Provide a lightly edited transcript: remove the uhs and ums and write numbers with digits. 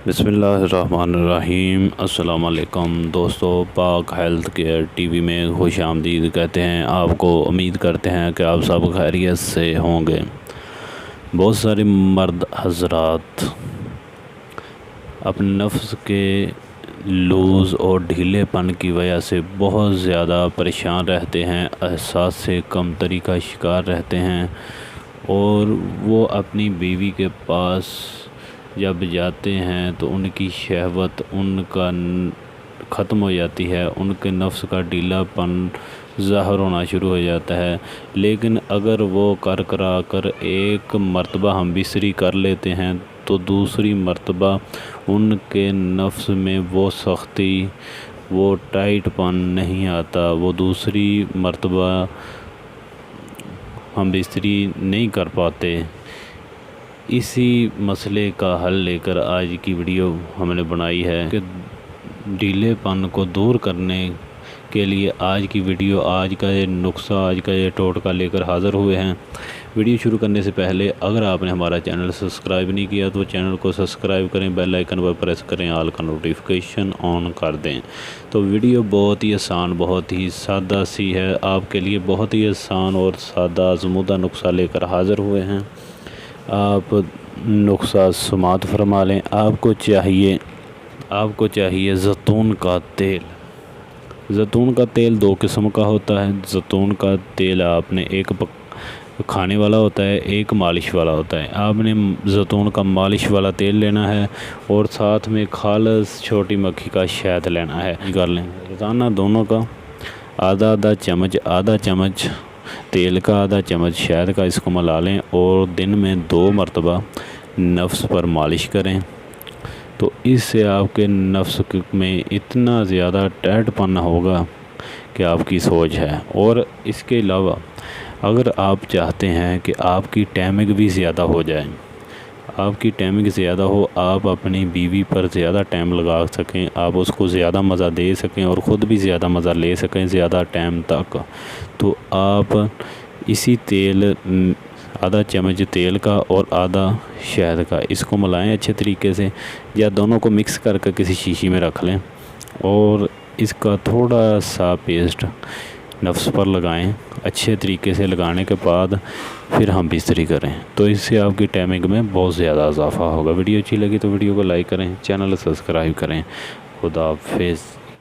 بسم اللہ الرحمن الرحیم۔ السلام علیکم دوستو، پاک ہیلتھ کیئر ٹی وی میں خوش آمدید کہتے ہیں آپ کو۔ امید کرتے ہیں کہ آپ سب خیریت سے ہوں گے۔ بہت سارے مرد حضرات اپنے نفس کے لوز اور ڈھیلے پن کی وجہ سے بہت زیادہ پریشان رہتے ہیں، احساس سے کمتری کا شکار رہتے ہیں، اور وہ اپنی بیوی کے پاس جب جاتے ہیں تو ان کی شہوت ان کا ختم ہو جاتی ہے، ان کے نفس کا ڈھیلا پن ظاہر ہونا شروع ہو جاتا ہے۔ لیکن اگر وہ کرا کر ایک مرتبہ ہم بستری کر لیتے ہیں تو دوسری مرتبہ ان کے نفس میں وہ سختی، وہ ٹائٹ پن نہیں آتا، وہ دوسری مرتبہ ہم بستری نہیں کر پاتے۔ اسی مسئلے کا حل لے کر آج کی ویڈیو ہم نے بنائی ہے کہ ڈھیلے پن کو دور کرنے کے لیے آج کی ویڈیو، آج کا یہ نسخہ، آج کا یہ ٹوٹکا لے کر حاضر ہوئے ہیں۔ ویڈیو شروع کرنے سے پہلے اگر آپ نے ہمارا چینل سبسکرائب نہیں کیا تو چینل کو سبسکرائب کریں، بیل آئیکن پر پریس کریں، آل کا نوٹیفیکیشن آن کر دیں۔ تو ویڈیو بہت ہی آسان، بہت ہی سادہ سی ہے، آپ کے لیے بہت ہی آسان اور سادہ آزمودہ نسخہ لے کر حاضر ہوئے ہیں۔ آپ نسخہ سماعت فرما لیں۔ آپ کو چاہیے زیتون کا تیل۔ زیتون کا تیل دو قسم کا ہوتا ہے۔ زیتون کا تیل آپ نے ایک کھانے والا ہوتا ہے، ایک مالش والا ہوتا ہے۔ آپ نے زیتون کا مالش والا تیل لینا ہے اور ساتھ میں خالص چھوٹی مکھی کا شہد لینا ہے۔ کر لیں روزانہ دونوں کا آدھا چمچ تیل کا، آدھا چمچ شہد کا، اس کو ملا لیں اور دن میں 2 مرتبہ نفس پر مالش کریں۔ تو اس سے آپ کے نفس میں اتنا زیادہ ٹائٹ پن ہوگا کہ آپ کی سوچ ہے۔ اور اس کے علاوہ اگر آپ چاہتے ہیں کہ آپ کی ٹائمنگ بھی زیادہ ہو جائے، آپ اپنی بیوی پر زیادہ ٹائم لگا سکیں، آپ اس کو زیادہ مزہ دے سکیں اور خود بھی زیادہ مزہ لے سکیں زیادہ ٹائم تک، تو آپ اسی تیل، آدھا چمچ تیل کا اور آدھا شہد کا، اس کو ملائیں اچھے طریقے سے، یا دونوں کو مکس کر کے کسی شیشی میں رکھ لیں اور اس کا تھوڑا سا پیسٹ نفس پر لگائیں۔ اچھے طریقے سے لگانے کے بعد پھر ہم بستری کریں تو اس سے آپ کی ٹائمنگ میں بہت زیادہ اضافہ ہوگا۔ ویڈیو اچھی لگی تو ویڈیو کو لائک کریں، چینل سبسکرائب کریں۔ خدا حافظ۔